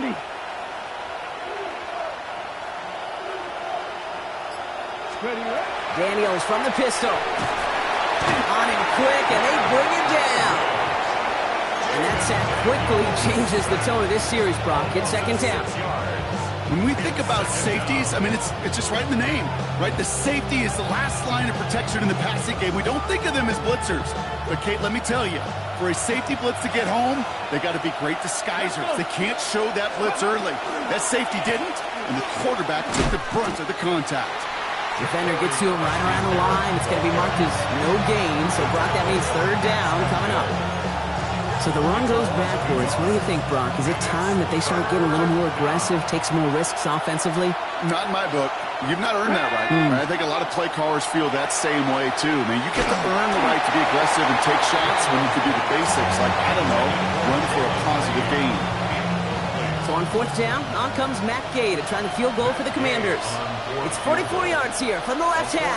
70. Daniels from the pistol. On him quick, and they bring him down. And that sack quickly changes the tone of this series, Brock. It's second down. When we think about safeties, I mean, it's just right in the name, right? The safety is the last line of protection in the passing game. We don't think of them as blitzers. But, Kate, let me tell you, for a safety blitz to get home, they got to be great disguisers. They can't show that blitz early. That safety didn't, and the quarterback took the brunt of the contact. Defender gets to him right around the line. It's going to be marked as no gain. So, Brock, that means third down coming up. So the run goes backwards. What do you think, Brock? Is it time that they start getting a little more aggressive, take some more risks offensively? Not in my book. You've not earned that right. I think a lot of play callers feel that same way, too. I mean, you get to earn the right to be aggressive and take shots when you can do the basics, like, I don't know, run for a positive gain. So on fourth down, on comes Matt Gay to try the field goal for the Commanders. It's 44 yards here from the left half.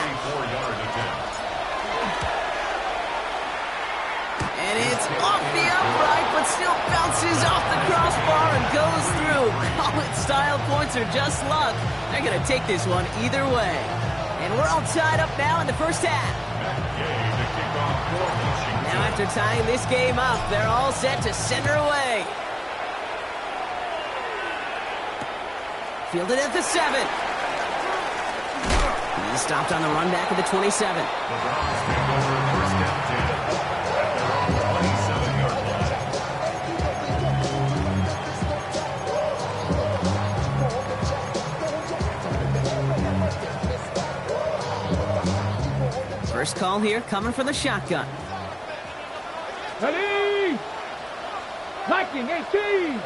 And it's off the upright, but still bounces off the crossbar and goes through. College-style points are just luck. They're going to take this one either way. And we're all tied up now in the first half. Now after tying this game up, they're all set to send her away. Fielded at the 7. He's stopped on the run back at the 27. First call here coming from the shotgun. Ready! Viking 18!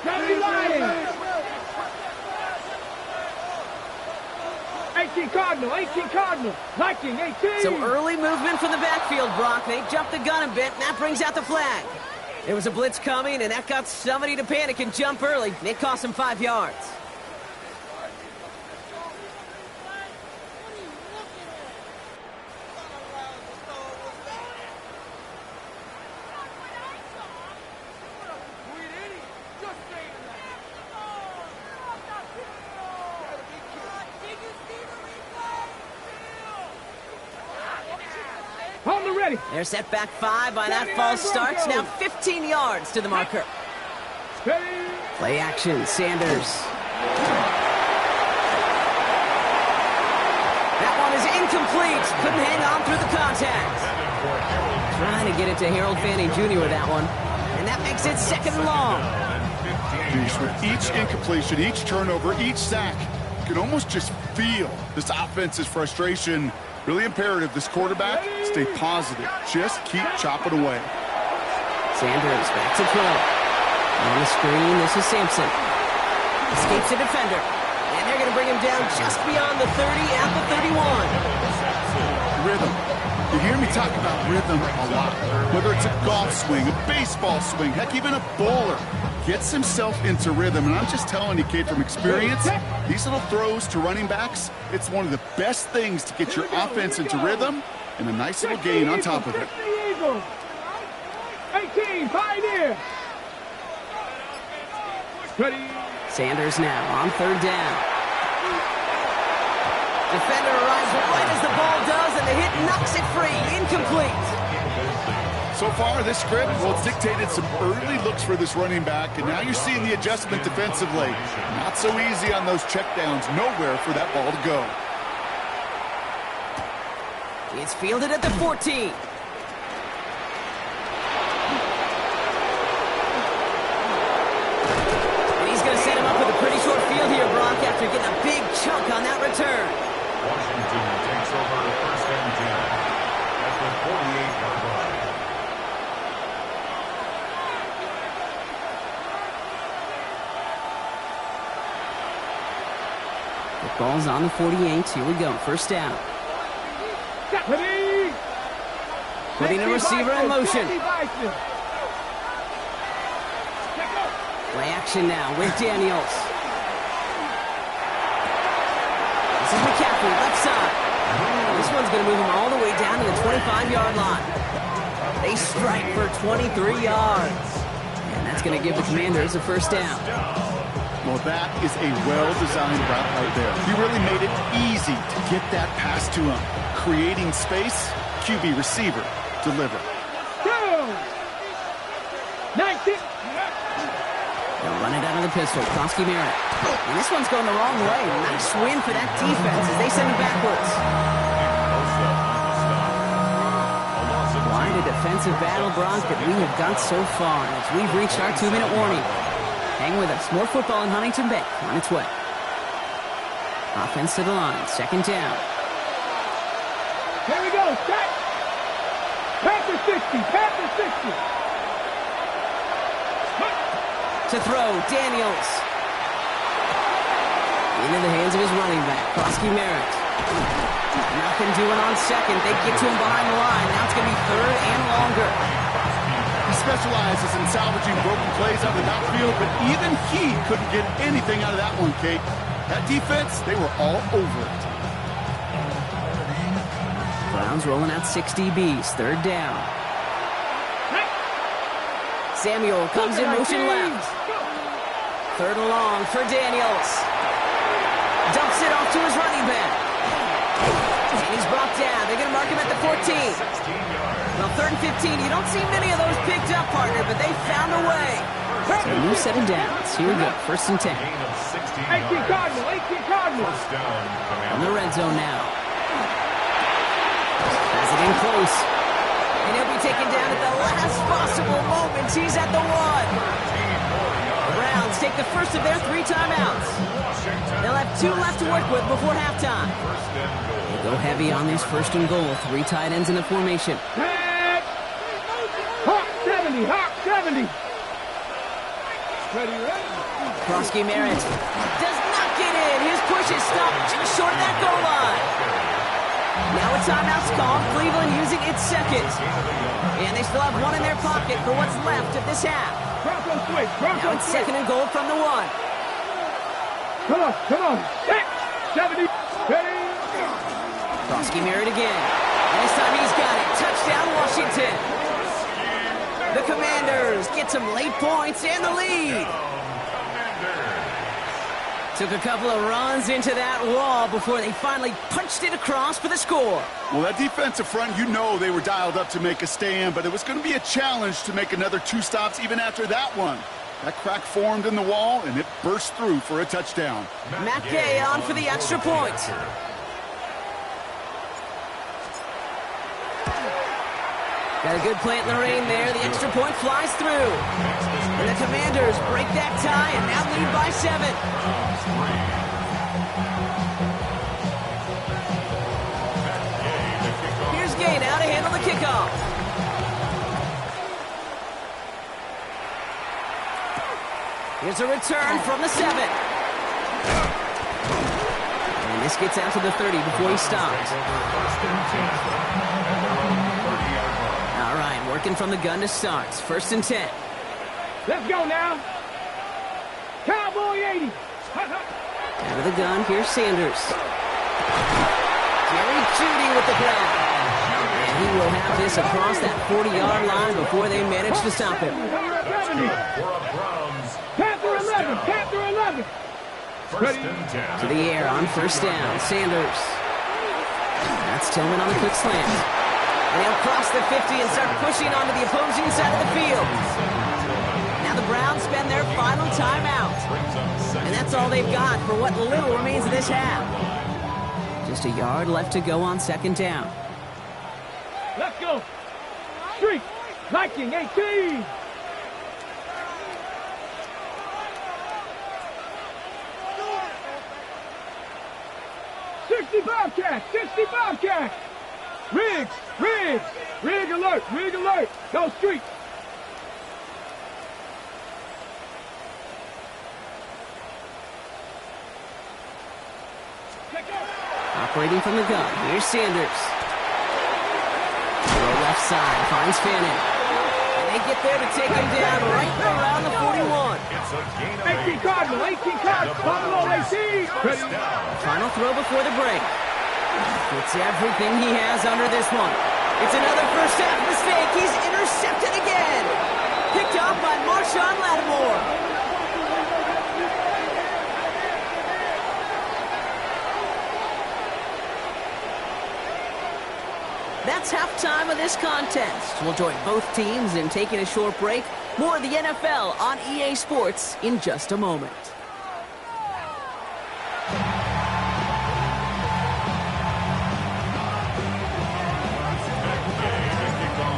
Ready, Lions! 18 Cardinal, 18 Cardinal, Viking 18! So early movement from the backfield, Brock. They jumped the gun a bit, and that brings out the flag. There was a blitz coming, and that got somebody to panic and jump early. It cost them 5 yards. They're set back 5 by that false start. Now 15 yards to the marker. Play action, Sanders. That one is incomplete. Couldn't hang on through the contact. Trying to get it to Harold Fanning Jr. with that one. And that makes it second and long. With each incompletion, each turnover, each sack, you can almost just feel this offense's frustration. Really imperative, this quarterback, stay positive. Just keep chopping away. Sanders back to throw. On the screen, this is Sampson. Escapes the defender. And they're going to bring him down just beyond the 30 at the 31. Rhythm. You hear me talk about rhythm a lot. Whether it's a golf swing, a baseball swing, heck, even a bowler. Gets himself into rhythm, and I'm just telling you, kid, from experience, these little throws to running backs, it's one of the best things to get your offense into rhythm and a nice little gain on top of it. 18, Pioneer. Ready. Sanders now on third down. Defender arrives right as the ball does, and the hit knocks it free. Incomplete. So far, this script, well, it's dictated some early looks for this running back, and now you're seeing the adjustment defensively. Not so easy on those checkdowns. Nowhere for that ball to go. It's fielded at the 14. And he's going to set him up with a pretty short field here, Brock, after getting a big chunk on that return. Washington takes over first and 10 at the 48-yard line. Ball's on the 48. Here we go. First down. Putting the receiver in motion. Play action now with Daniels. This is McCaffrey, left side. This one's going to move him all the way down to the 25-yard line. They strike for 23 yards. And that's That's going to give the Commanders a first down. Well, that is a well-designed route right there. He really made it easy to get that pass to him. Creating space, QB receiver, deliver. 19. They'll run it out of the pistol. Krosky Merritt. And this one's going the wrong way. Nice win for that defense as they send him backwards. Quite a defensive battle, Brock, that we have got so far as we've reached our 2-minute warning. Hang with us. More football in Huntington Bay on its way. Offense to the line. Second down. Here we go. Set. Panther 60. Panther 60. To throw, Daniels. Into the hands of his running back, Krosky Merritt. Nothing doing on second. They get to him behind the line. Now it's going to be third and longer. He specializes in salvaging broken plays out of the backfield, but even he couldn't get anything out of that one, Kate. That defense, they were all over it. Browns rolling out 6 DBs. Third down. Samuel comes in motion left. Third and long for Daniels. Dumps it off to his running back. And he's brought down. They're going to mark him at the 14. Well, third and 15, you don't see many of those picked up, partner, but they found a way. So a new set of downs. Here we go. First and 10. 18 Cardinal. 18 Cardinal. On the red zone now. Has it in close. And he'll be taken down at the last possible moment. He's at the 1. The Browns take the first of their 3 timeouts. They'll have 2 left to work with before halftime. They go heavy on this first and goal. 3 tight ends in the formation. Hawk 70. Hawk 70. Ready, ready. Krosky Merritt does not get in. His push is stopped just short of that goal line. Now a timeout's called. Cleveland using its second. And they still have 1 in their pocket for what's left of this half. Bronco switch. Bronco Now it's switch. second and goal from the 1. Come on. Come on. 6. 70. Ready. Krosky Merritt again. And this time he's got it. Touchdown, Washington. The Commanders get some late points and the lead. Took a couple of runs into that wall before they finally punched it across for the score. Well, that defensive front, you know they were dialed up to make a stand, but it was going to be a challenge to make another 2 stops even after that one. That crack formed in the wall, and it burst through for a touchdown. Matt Gay on for the extra point. Got a good plant in the rain there. The extra point flies through. And the Commanders break that tie and now lead by 7. Here's Gay now to handle the kickoff. Here's a return from the 7. And this gets out to the 30 before he stops. All right, working from the gun to start. First and 10. Let's go now. Cowboy 80. Out of the gun, here's Sanders. Jerry Jeudy with the grab. And he will have this across that 40-yard line before they manage to stop him. 70. Panther 11. Panther 11. Ready. To the air on first down. Sanders. That's Tillman on the quick slant. And he'll cross the 50 and start pushing onto the opposing side of the field. Now the Browns spend their final timeout. And that's all they've got for what little remains of this half. Just a yard left to go on second down. Let's go. Streak. Viking 18. Bobcat, 60 Bobcat. Riggs, Riggs, rig alert, rig alert. Go streak. Operating from the gun, here's Sanders. Throw left side, finds Fannin. And they get there to take him down right around the 41. 18 Cardinal, 18 Cardinal. Buffalo 18. Ready. Final throw before the break. It's everything he has under this one. It's another first half mistake. He's intercepted again. Picked off by Marshawn Lattimore. halftime of this contest. We'll join both teams in taking a short break. More of the NFL on EA Sports in just a moment.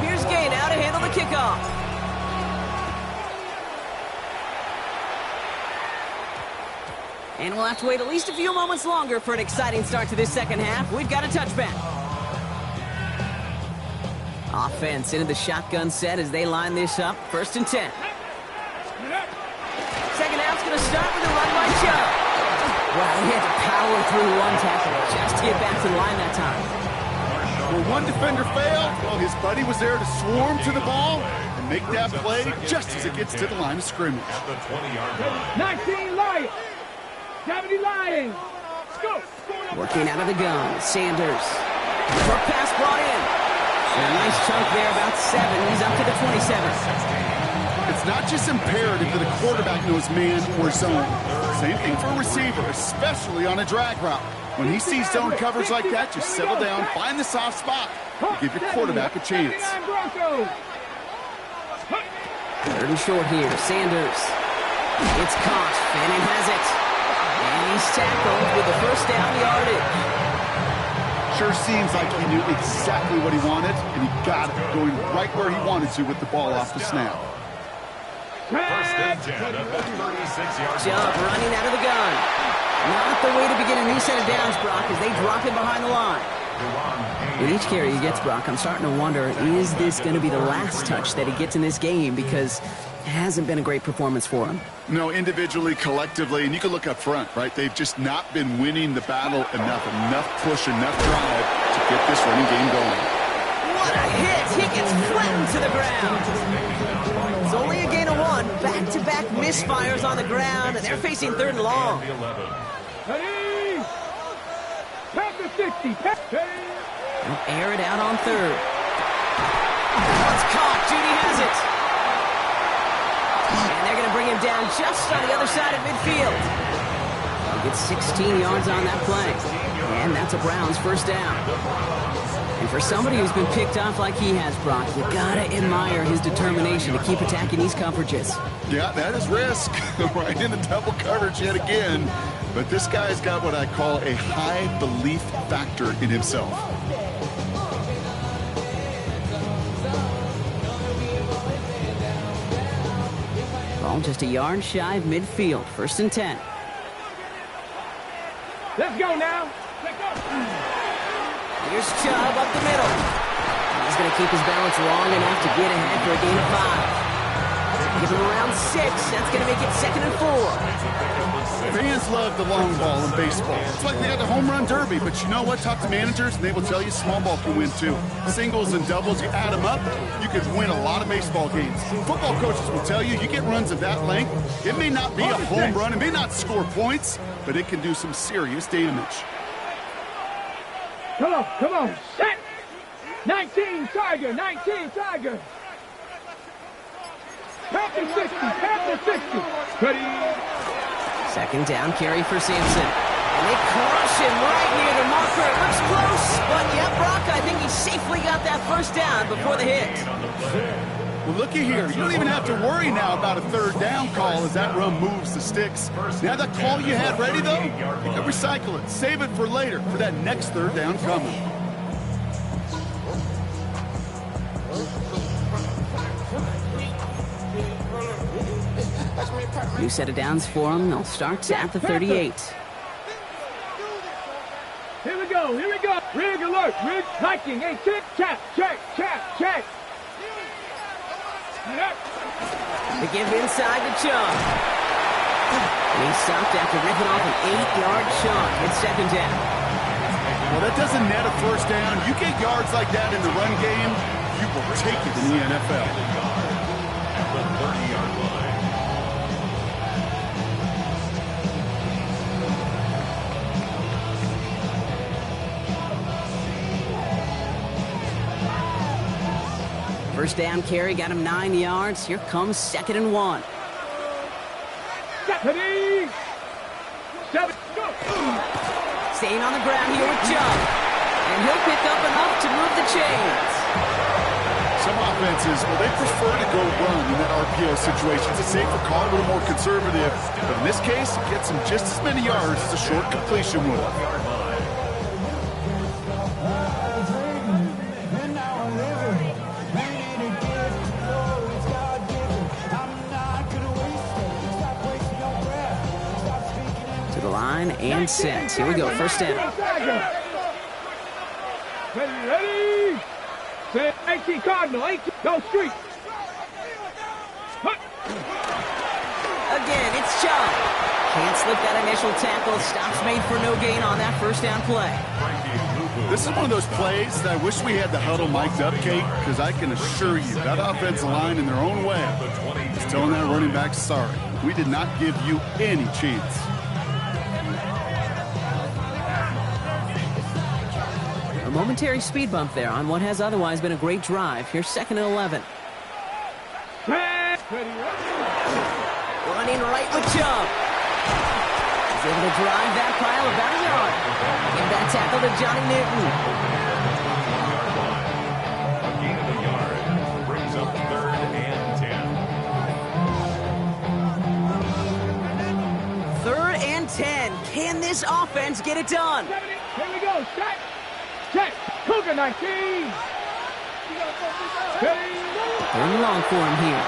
Here's Gay now to handle the kickoff. And we'll have to wait at least a few moments longer for an exciting start to this second half. We've got a touchback. Offense into the shotgun set as they line this up. 1st and 10. Second half's going to start with a run by Chubb. Wow, he had to power through one tackle just to get back to the line that time. Well, one defender failed. Well, his buddy was there to swarm to the ball and make that play just as it gets to the line of scrimmage. At the 20-yard line. 19 Lions. 70 Lions. Go. Working out of the gun, Sanders. Short pass brought in. And a nice chunk there, about 7. He's up to the 27. It's not just imperative that a quarterback knows man or zone. Same thing for a receiver, especially on a drag route. When he sees zone coverage like that, just settle down, find the soft spot, and give your quarterback a chance. 3rd and short here, Sanders. It's caught. Fanning has it. And he's tackled with the 1st down yardage. Sure seems like he knew exactly what he wanted, and he got it, going right where he wanted to with the ball off the snap. 1st and 10 at the 36-yard line. Chubb running out of the gun. Not the way to begin a new set of downs, Brock, as they drop him behind the line. With each carry he gets, Brock, I'm starting to wonder, is this going to be the last touch that he gets in this game? Because it hasn't been a great performance for him. No, individually, collectively, and you can look up front, right? They've just not been winning the battle enough push, enough drive to get this running game going. What a hit! He gets flattened to the ground. It's only a gain of 1. Back-to-back misfires on the ground, and they're facing 3rd and long. Ready? Pass the 60. They'll air it out on 3rd. It's caught. Judy has it. And they're going to bring him down just on the other side of midfield. He gets 16 yards on that play. And that's a Browns 1st down. And for somebody who's been picked off like he has, Brock, you got to admire his determination to keep attacking these coverages. Yeah, that is risk. Right in the double coverage yet again. But this guy's got what I call a high belief factor in himself. Ball just a yard shy of midfield. 1st and 10. Let's go now. Let's go. Here's Chubb up the middle. He's going to keep his balance long enough to get ahead for a gain of 5. Give him around 6. That's going to make it 2nd and 4. Fans love the long ball in baseball. It's like they got the home run derby, but you know what? Talk to managers, and they will tell you small ball can win too. Singles and doubles, you add them up, you could win a lot of baseball games. Football coaches will tell you, you get runs of that length, it may not be a home run, it may not score points, but it can do some serious damage. Come on. Set. 19 Tiger. Pass the 60. Ready? 2nd down carry for Sampson. And they crush him right near the marker. It looks close, but yeah, Brock, I think he safely got that 1st down before the hit. Well, looky here. You don't even have to worry now about a 3rd down call as that run moves the sticks. Now that call you had ready, though, you can recycle it. Save it for later for that next 3rd down coming. New set of downs for him. They'll start at the 38. Here we go. Rig alert. Rig hiking. Hey, check. They give inside to Chubb. And he's stopped after ripping off an 8-yard chunk. It's 2nd down. Well, that doesn't net a 1st down. You get yards like that in the run game, you will take it in the NFL. At the 30-yard line. First down carry got him 9 yards. Here comes 2nd and 1. Ready? 7, go. Staying on the ground here with Chubb. And he'll pick up enough to move the chains. Some offenses, well, they prefer to go run in that RPO situation. It's a safer call, a little more conservative. But in this case, it gets him just as many yards as a short completion would. To the line and set. Here we go, first down. Ready? Set 18 Cardinal, 18, go street. Again, it's Chubb. Can't slip that initial tackle. Stops made for no gain on that first down play. This is one of those plays that I wish we had the huddle mic'd up, Kate, because I can assure you that offensive line in their own way is telling that running back, sorry, we did not give you any chance. A momentary speed bump there on what has otherwise been a great drive. Here's 2nd and 11. Running right with Chubb. He's able to drive that pile about a yard. Give that tackle to Johnny Newton. A gain of a yard brings up 3rd and 10. 3rd and 10. Can this offense get it done? Here we go, check. Check. Cougar 19. Third and long for him here.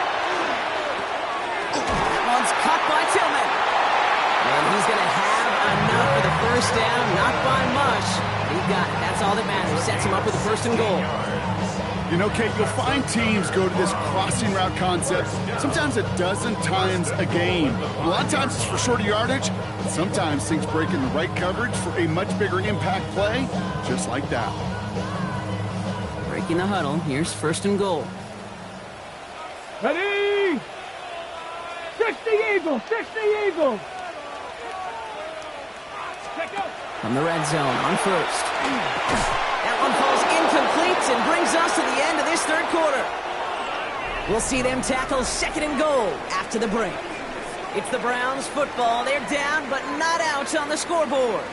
That one's cut by Tillman. And he's going to have enough for the first down. Not by much. He got it. That's all that matters. Sets him up with a 1st and goal. You know, Kate, you'll find teams go to this crossing route concept sometimes a dozen times a game. A lot of times it's for shorter yardage. Sometimes things break in the right coverage for a much bigger impact play, just like that. Breaking the huddle. Here's 1st and goal. Ready? 60 Eagles, 60 Eagles. From the red zone on 1st. That one falls incomplete and brings us to the end of this 3rd quarter. We'll see them tackle 2nd and goal after the break. It's the Browns football. They're down, but not out on the scoreboard.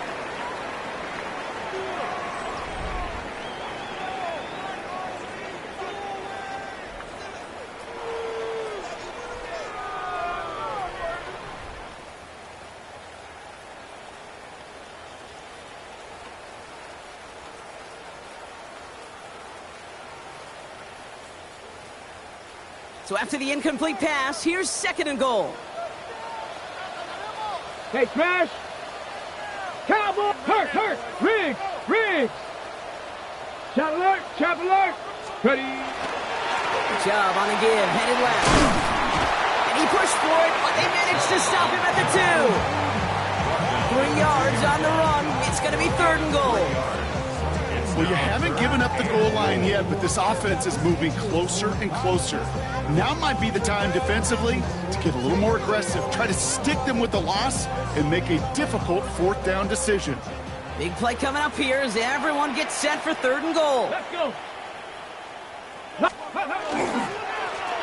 So after the incomplete pass, here's 2nd and goal. Hey, smash. Cowboy. Hurt. Riggs. Shot alert. Ready. Chubb on the give, headed left. And he pushed for it, but they managed to stop him at the 2. 3 yards on the run. It's going to be 3rd and goal. Well, you haven't given up the goal line yet, but this offense is moving closer and closer. Now might be the time defensively to get a little more aggressive, try to stick them with the loss, and make a difficult 4th down decision. Big play coming up here as everyone gets set for 3rd and goal. Let's go.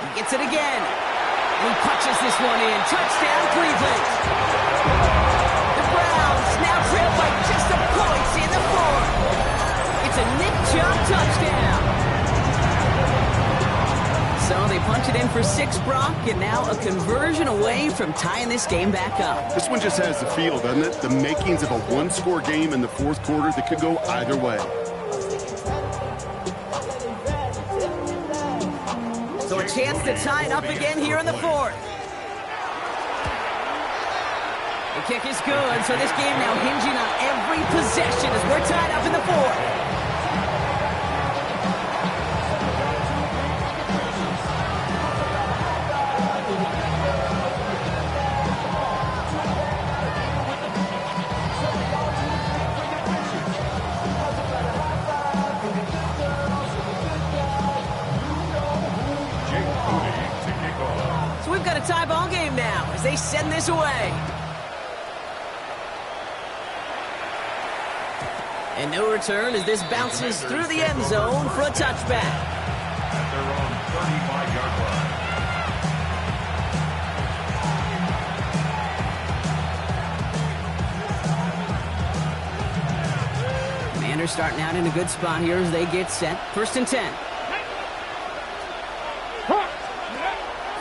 He gets it again. He punches this one in. Touchdown, Cleveland. The Browns now trail by just a point in the 4th. It's a Nick Chubb touchdown. So they punch it in for 6, Brock, and now a conversion away from tying this game back up. This one just has the feel, doesn't it? The makings of a 1-score game in the 4th quarter that could go either way. So a chance to tie it up again here in the 4th. The kick is good, so this game now hinging on every possession as we're tied up in the 4th. Tie ball game now as they send this away. And no return as this bounces through the end zone for a touchback. At their own 35-yard line. Commanders starting out in a good spot here as they get set. 1st and 10.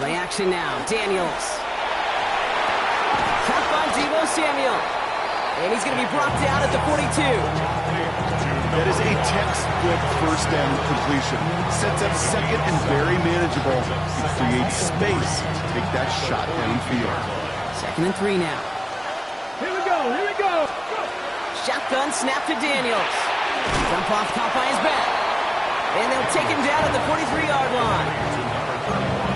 Play action now. Daniels. Cut by Deebo Samuel. And he's going to be brought down at the 42. That is a textbook first down completion. Sets up second and very manageable. It creates space to take that shot downfield. 2nd and 3 now. Here we go, here we go. Shotgun snap to Daniels. Jump off, caught by his back. And they'll take him down at the 43-yard line.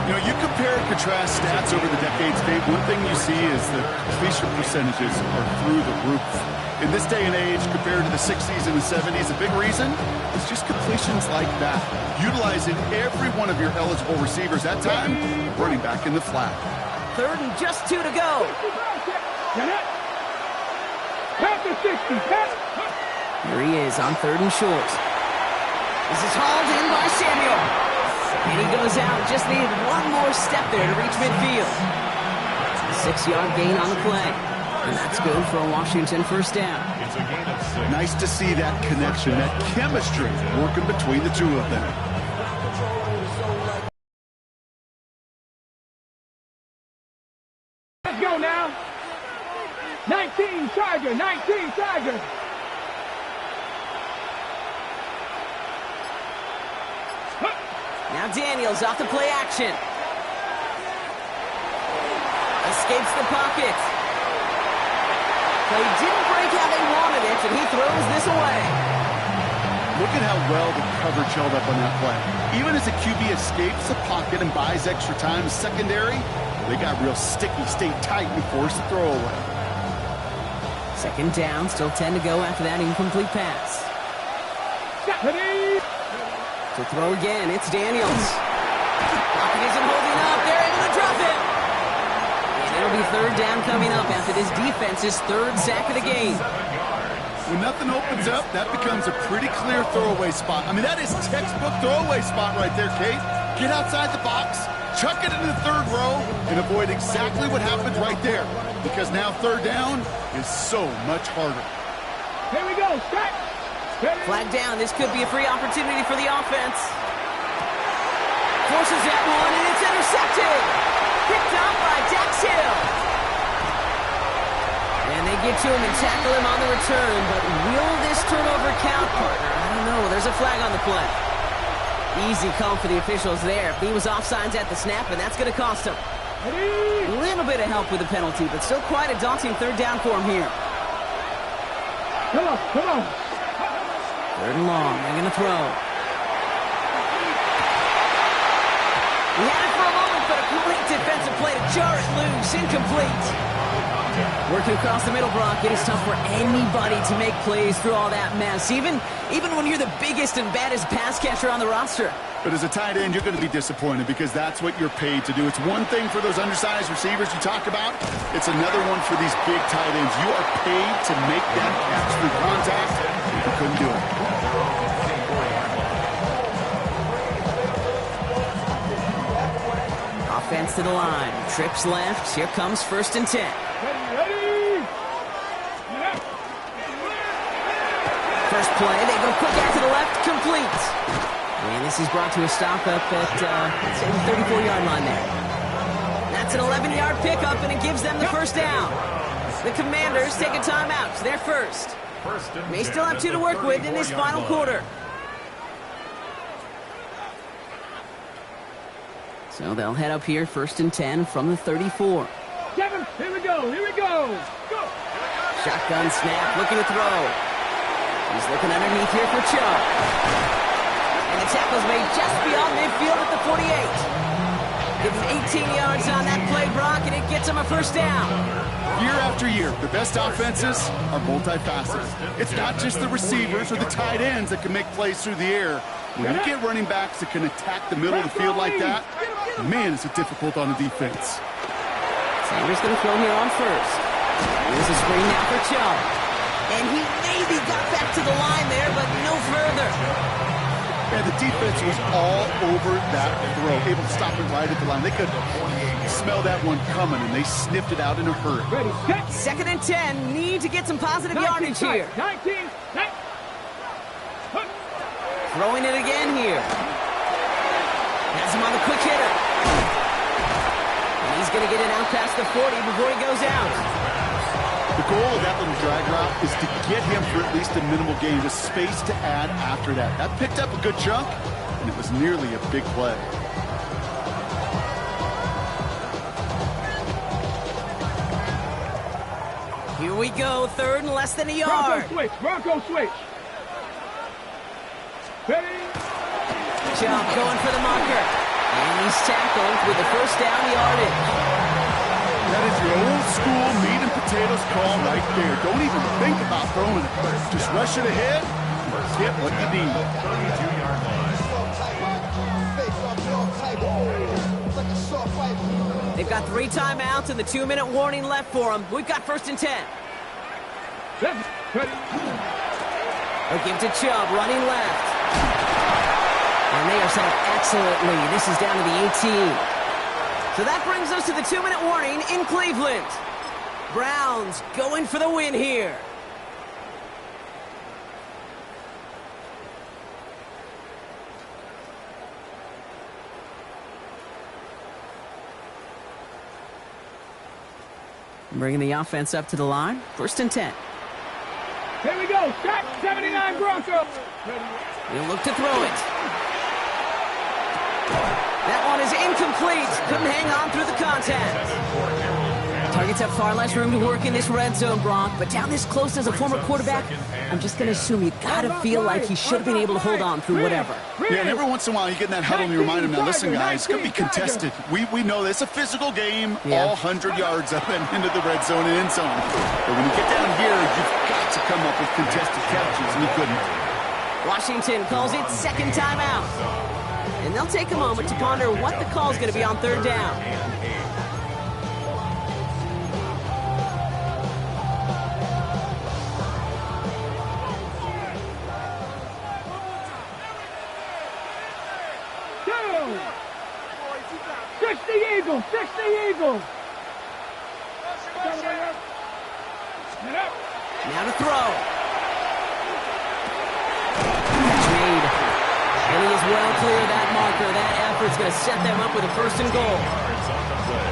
You know, you compare and contrast stats over the decades, Dave. One thing you see is the completion percentages are through the roof. In this day and age, compared to the 60s and the 70s, a big reason is just completions like that. Utilizing every one of your eligible receivers that time, running back in the flat. 3rd and just 2 to go. Pat the 60, Pat. Here he is on 3rd and short. This is hauled in by Samuel. And he goes out, just needed one more step there to reach midfield. 6-yard gain on the play. And that's good for a Washington first down. It's a gain of 6. Nice to see that connection, that chemistry working between the two of them. Let's go now. 19 Tiger, 19 Tiger. Now Daniels off the play action. Escapes the pocket. Play didn't break how they wanted it, and he throws this away. Look at how well the coverage held up on that play. Even as the QB escapes the pocket and buys extra time secondary, they got real sticky, stayed tight, and forced the throw away. 2nd down, still 10 to go after that incomplete pass. Ready? To throw again, it's Daniels. Pocket isn't holding up. They're able to drop it. And it'll be 3rd down coming up after this defense's 3rd sack of the game. When nothing opens up, that becomes a pretty clear throwaway spot. I mean, that is textbook throwaway spot right there, Kate. Get outside the box, chuck it into the 3rd row, and avoid exactly what happened right there. Because now 3rd down is so much harder. Here we go, set. Flag down. This could be a free opportunity for the offense. Forces that one, and it's intercepted. Picked up by Dax Hill. And they get to him and tackle him on the return, but will this turnover count, partner? I don't know. There's a flag on the play. Easy call for the officials there. He was offsides at the snap, and that's going to cost him. A little bit of help with the penalty, but still quite a daunting 3rd down for him here. Come on, come on. 3rd and long. They're going to throw. He had it for a moment, but a complete defensive play to jar it loose. Incomplete. Working across the middle, Brock, it is tough for anybody to make plays through all that mess, even when you're the biggest and baddest pass catcher on the roster. But as a tight end, you're going to be disappointed because that's what you're paid to do. It's one thing for those undersized receivers you talk about. It's another one for these big tight ends. You are paid to make that catch through contact. You couldn't do it. Offense to the line. Trips left. Here comes 1st and 10. Ready? First play, they go quick out to the left, complete. And this is brought to a stop up at, say, the 34-yard line there. That's an 11-yard pickup, and it gives them the first down. The Commanders take a timeout. They're first. May still have 2 to work with in this final quarter. So they'll head up here, 1st and 10 from the 34. Kevin, here we go, here we go. Go. Shotgun snap, looking to throw. He's looking underneath here for Chubb. And the tackle's made just beyond midfield at the 48. Give him 18 yards on that play, Brock, and it gets him a first down. Year after year, the best offenses are multifaceted. It's not just the receivers or the tight ends that can make plays through the air. When you get running backs that can attack the middle of the field like that, man, is it difficult on the defense. Sanders going to throw here on 1st. Here's a screen now for Chubb. And he maybe got back to the line there, but no further. And the defense was all over that throw, able to stop it right at the line. They could smell that one coming, and they sniffed it out in a hurry. Ready, set. 2nd and 10. Need to get some positive yardage here. 19, set. Throwing it again here. Has him on the quick hitter. going to get it out past the 40 before he goes out. The goal of that little drag route is to get him for at least a minimal gain, with space to add after that. That picked up a good chunk, and it was nearly a big play. Here we go, third and less than a yard. Bronco switch. Ready? Chubb going for the marker. And he's tackled with the first down yardage. That is your old school meat and potatoes call right there. Don't even think about throwing it. Just rush it ahead and get what you need. 32-yard line. They've got 3 timeouts and the 2-minute warning left for them. We've got 1st and 10. They'll give to Chubb, running left. And they are set up excellently. This is down to the 18. So that brings us to the 2-minute warning in Cleveland. Browns going for the win here. Bringing the offense up to the line. 1st and 10. Here we go. Shot 79 Broncos. He'll look to throw it. That one is incomplete. Couldn't hang on through the contact. Targets have far less room to work in this red zone, Brock, but down this close as a former quarterback, I'm just going to assume you got to feel like he should have been able to hold on through whatever. Yeah, and every once in a while you get in that huddle and you remind him, now listen guys, it's going to be contested. We know this. It's a physical game, all 100 yards up and into the red zone and end zone. But when you get down here, you've got to come up with contested catches, and he couldn't. Washington calls it 2nd timeout. And they'll take a moment to ponder what the call is going to be on 3rd down. Fix the Eagles! Fix the Eagles! Now to throw. Catch made. And he is well clear of that marker. That effort's going to set them up with a 1st and goal.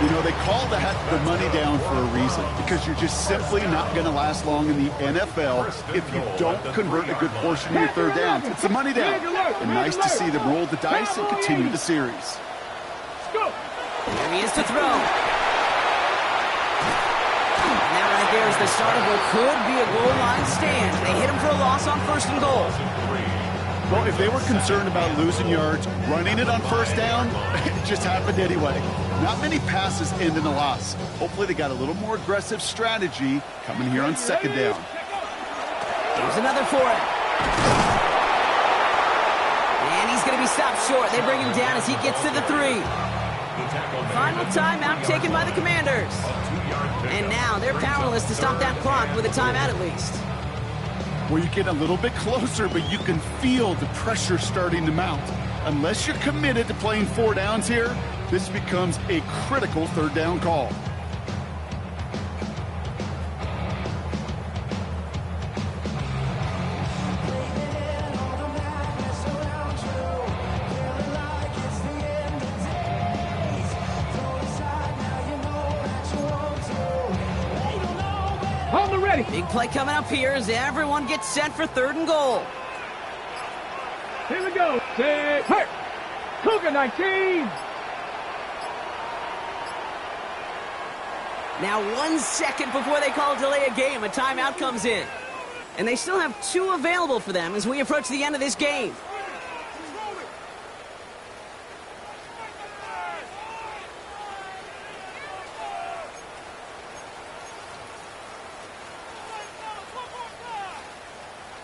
You know, they call that the money down for a reason, because you're just simply not going to last long in the NFL if you don't convert a good portion of your 3rd downs. It's the money down. And nice to see them roll the dice and continue the series. Here he is to throw. And that right there is the start of what could be a goal line stand. They hit him for a loss on 1st and goal. Well, if they were concerned about losing yards, running it on 1st down, it just happened anyway. Not many passes end in a loss. Hopefully they got a little more aggressive strategy coming here on 2nd down. Here's another for it. And he's going to be stopped short. They bring him down as he gets to the 3. Final timeout taken by the Commanders. And now they're powerless to stop that clock with a timeout at least. Well, you get a little bit closer, but you can feel the pressure starting to mount. Unless you're committed to playing 4 downs here, this becomes a critical 3rd down call. On the ready. Big play coming up here as everyone gets set for 3rd and goal. Here we go. Set. Hurt. Cougar 19. Now 1 second before they call delay a game, a timeout comes in. And they still have 2 available for them as we approach the end of this game.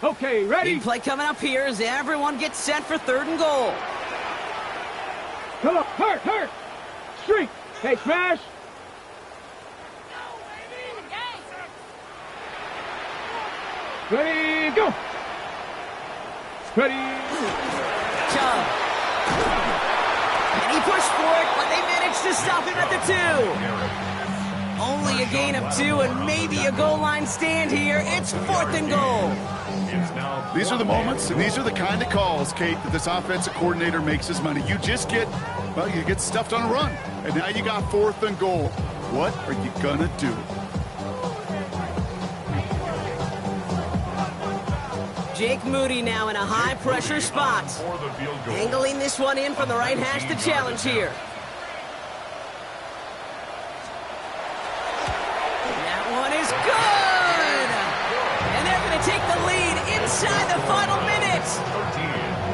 Okay, ready? Big play coming up here as everyone gets set for 3rd and goal. Come on, hurt. Streak. Hey, Smash. Ready, go. Ready. Chubb. And he pushed for it, but they managed to stop him at the 2. Only a gain of 2 and maybe a goal line stand here. It's 4th and goal. These are the moments, and these are the kind of calls, Kate, that this offensive coordinator makes his money. You just get, well, you get stuffed on a run. And now you got 4th and goal. What are you going to do? Jake Moody now in a high-pressure spot. Angling this one in from the right hash to challenge here. That one is good! And they're going to take the lead inside the final minute.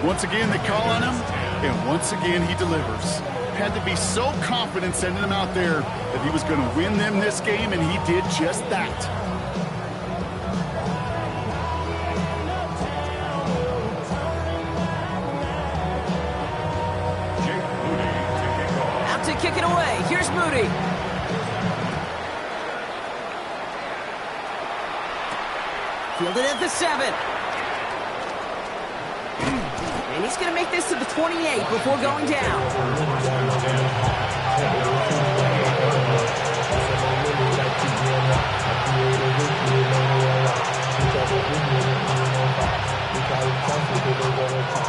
Once again, they call on him, and once again, he delivers. Had to be so confident sending him out there that he was going to win them this game, and he did just that. To kick it away. Here's Moody. Fielded at the 7. And he's going to make this to the 28 before going down.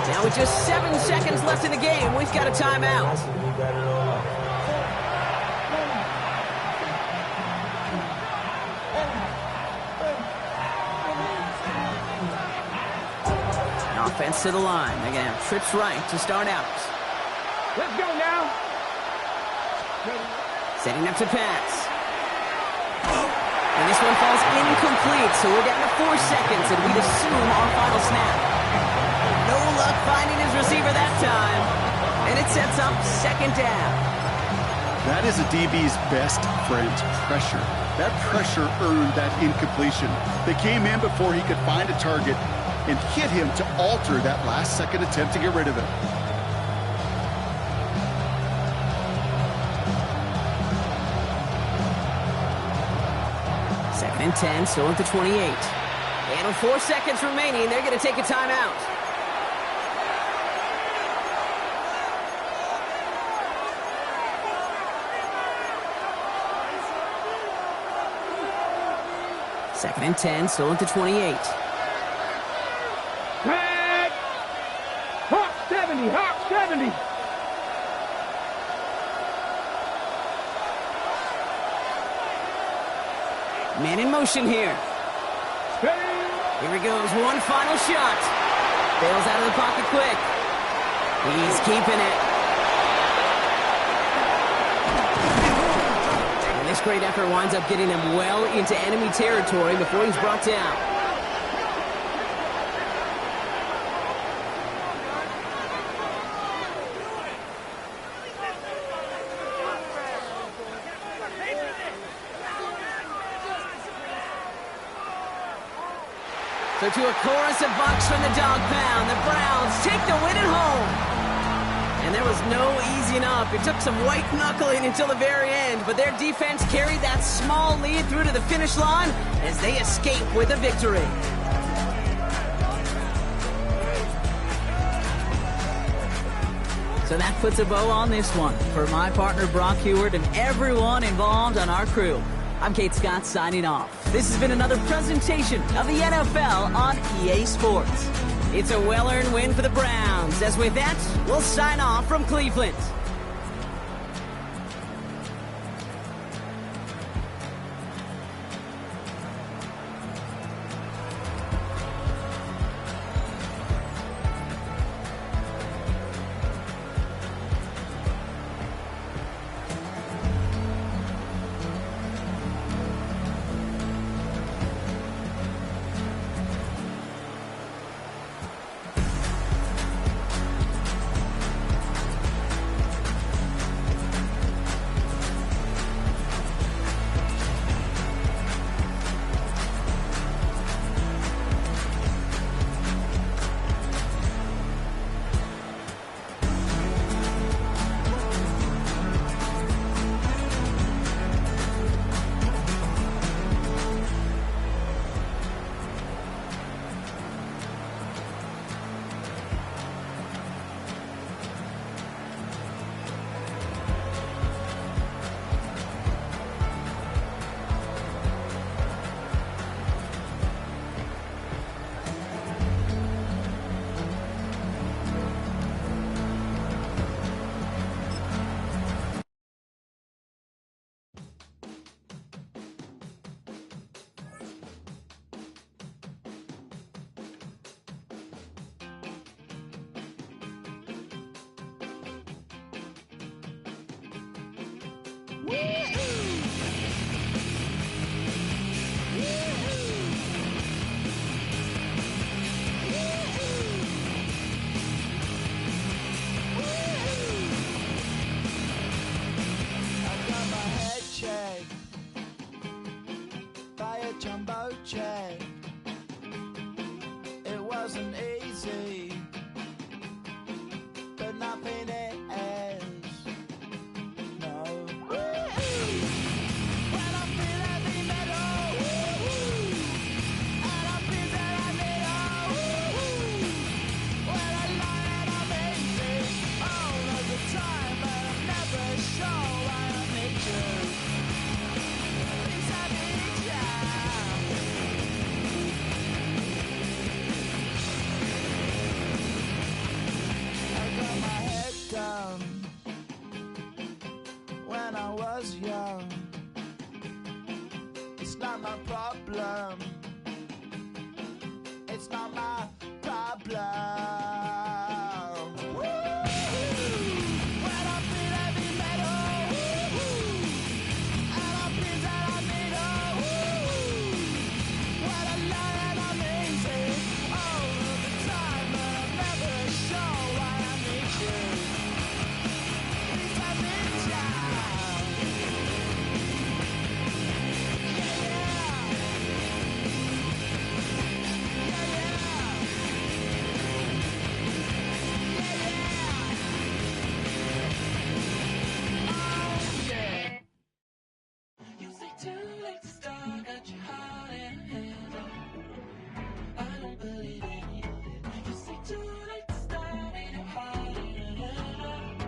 Now with just 7 seconds left in the game, we've got a timeout. Offense to the line. They're going to have trips right to start out. Let's go now. Setting up to pass. And this one falls incomplete, so we're down to 4 seconds, and we'd assume our final snap. No luck finding his receiver that time. And it sets up 2nd down. That is a DB's best friend, pressure. That pressure earned that incompletion. They came in before he could find a target and hit him to alter that last-second attempt to get rid of it. Second and 10, still at the 28. And with 4 seconds remaining, they're going to take a timeout. Second and 10, still at the 28. Tag! Hawk 70, Hawk 70. Man in motion here. Here he goes, one final shot. Bails out of the pocket quick. He's keeping it. And this great effort winds up getting him well into enemy territory before he's brought down. So to a chorus of bucks from the dog pound, the Browns take the win at home. And there was no easing up. It took some white knuckling until the very end, but their defense carried that small lead through to the finish line as they escape with a victory. So that puts a bow on this one. For my partner Brock Heward and everyone involved on our crew, I'm Kate Scott signing off. This has been another presentation of the NFL on EA Sports. It's a well-earned win for the Browns. As with that, we'll sign off from Cleveland. a jumbo jet. It wasn't easy, but nothing is. No. When I feel heavy metal, and I feel that I need when I lie and I'm easy all of the time, but I'm never sure why I need you. Please I need you. I got my head down when I was young. It's not my problem. It's not my problem. When I feel heavy metal, and I feel that I need when I lie and I'm easy all of the time, but I'm never sure why I need you. Please I need you. You say too late to start, got your heart in a hand. I don't believe any of it. You say too late to start, ain't your heart in a hand.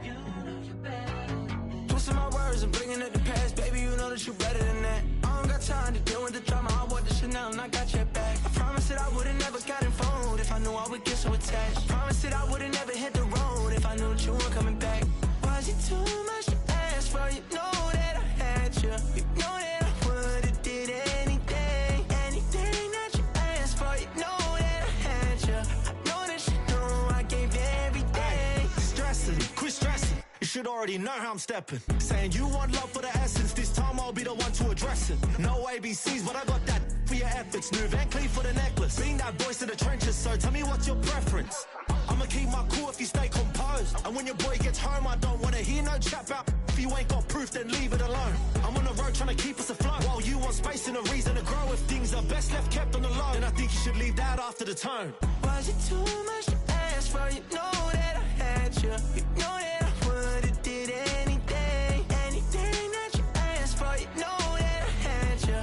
You know you're better than that. Twisting my words and bringing it to pass, baby, you know that you're better than that. I don't got time to deal with the drama, I bought the Chanel and I got your back. I promised that I would've never got involved if I knew I would get so attached. I promised that I would've never hit the road if I knew that you weren't coming back. Was it too much to ask for? You know that I had you. You know that I would've did anything, anything that you asked for. You know that I had you. I know that you know I gave everything. Stressing, quit stressing. You should already know how I'm stepping. Saying you want love for the essence, this time I'll be the one to address it. No ABCs, but I got that for your efforts. New Van Cleef for the necklace. Being that voice in the trenches, so tell me what's your preference. I'ma keep my cool if you stay composed. And when your boy gets home, I don't wanna hear no chat about if you ain't got proof, then leave it alone. I'm on the road trying to keep us afloat, while you want space and a reason to grow. If things are best left kept on the low, then I think you should leave that after the tone. Was it too much to ask for? You know that I had you. You know that I would've did anything, anything that you asked for. You know that I had you. I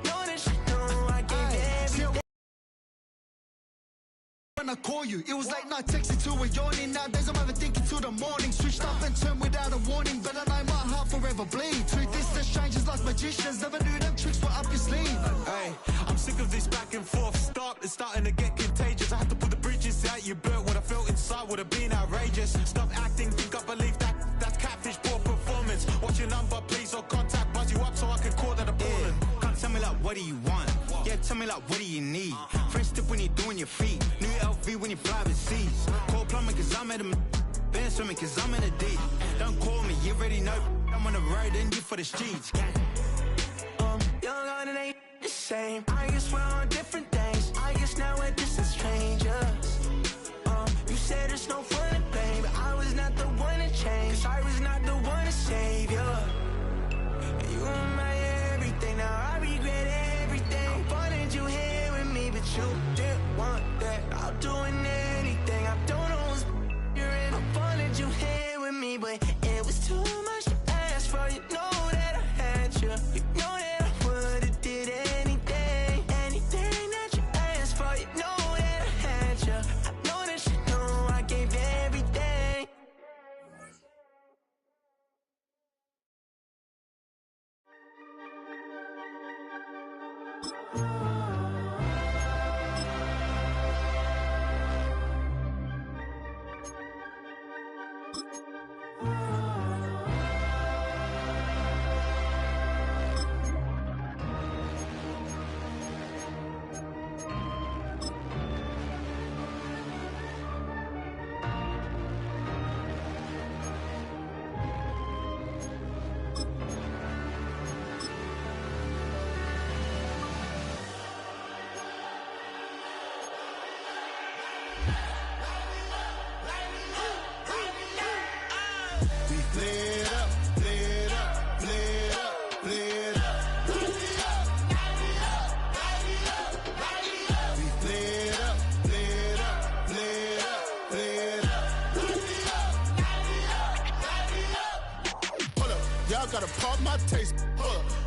know that you know I gave everything. When I call you, it was late night texting to a yawning. Nowadays I'm overthinking till the morning. Switched up and turned without a warning, but I know my heart forever bleed. Two distant strangers like magicians, never knew them tricks were up your sleeve. Hey, I'm sick of this back and forth. It's starting to get contagious. I had to put the bridges out you built. What I felt inside would have been outrageous. Stop acting, think I believe that's catfish, poor performance. What's your number, please, or contact, buzz you up so I can call that appalling. Can't tell me like, what do you want? Yeah, tell me like, what do you need? French tip when you're doing your feet. New LV when you fly overseas. Call plumbing cause I'm at a been swimming cause I'm in a deep. Don't call me, you already know I'm on the road and you for the streets. Young and it ain't the same. I guess we're on different things. I guess now we're distant strangers. You said it's no fun and pain, but I was not the one to change. Cause I was not the one to save you. You were my everything, now I regret everything. I wanted you here with me, but you didn't want that. I'm doing anything, I don't know what's you're in. I wanted you here with me, but it was too much to ask for. You know that I had you. You know that I would've did anything, anything that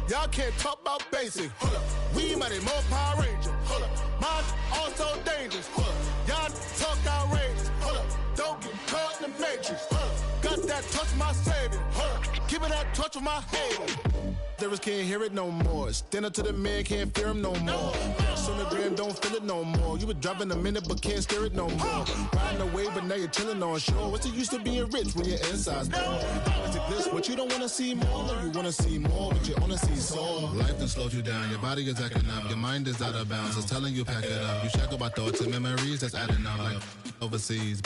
Y'all can't talk about basic. Hold up. We money more Power Ranger. Hold up. Mine also dangerous. Hold up. Y'all talk outrageous. Hold up. Don't get caught in the matrix. Hold up. Got that touch my savior. Hold up. Keeping that touch with my haters. Lyrics can't hear it no more. Stand up to the man, can't fear him no more. On the gram, don't feel it no more. You were driving a minute, but can't steer it no more. Riding away, but now you're chilling on shore. What's the use of being rich when your inside's poor? Is it this, but you don't want to see more? No, you want to see more, but you only see sore. Life done slowed you down, your body is acting up. Your mind is out of bounds, it's telling you pack it up. You shackle by thoughts and memories that's adding up. Like overseas,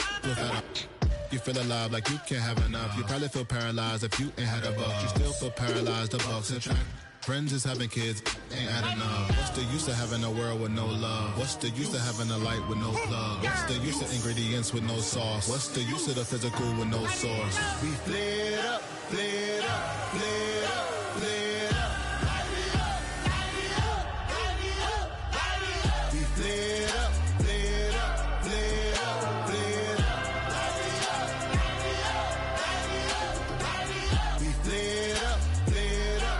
you feel alive like you can't have enough. You probably feel paralyzed if you ain't had a buck. You still feel paralyzed, the bucks and track. Friends is having kids, ain't adding up. What's the use of having a world with no love? What's the use of having a light with no plug? What's the use of ingredients with no sauce? What's the use of the physical with no source? We flared up, flared up, flared up, flared up. We flared up, flared up, flared up, flared up. We flared up, flared up.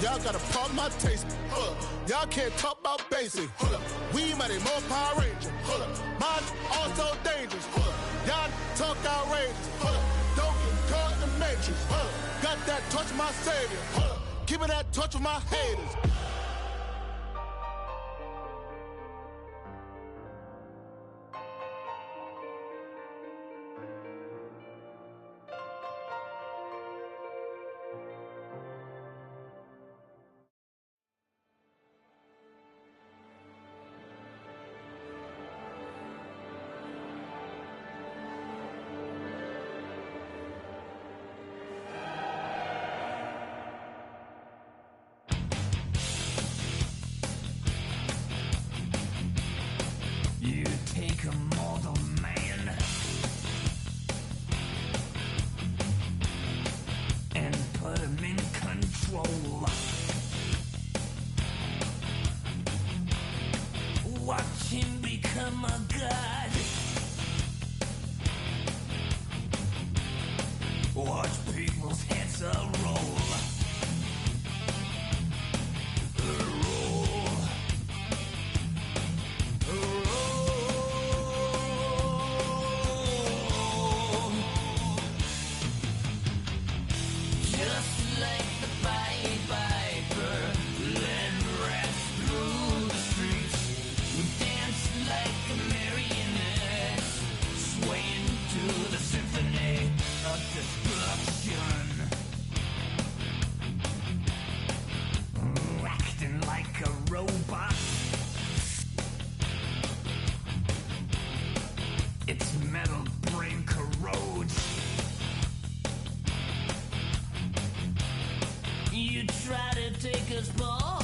Y'all got a problem, my taste. Hold up. Y'all can't talk about basic. Hold up. We mighty more Power Ranger. Hold up. Mine also dangerous. Hold up. Y'all talk outrageous. Hold up. Don't get caught in the matrix. Hold up. Got that touch my savior. Hold up. Keeping that touch with my haters. You take a mortal man and put him in control. Watch him become a god. Watch people's heads roll. Acting like a robot. Its metal brain corrodes. You try to take us both.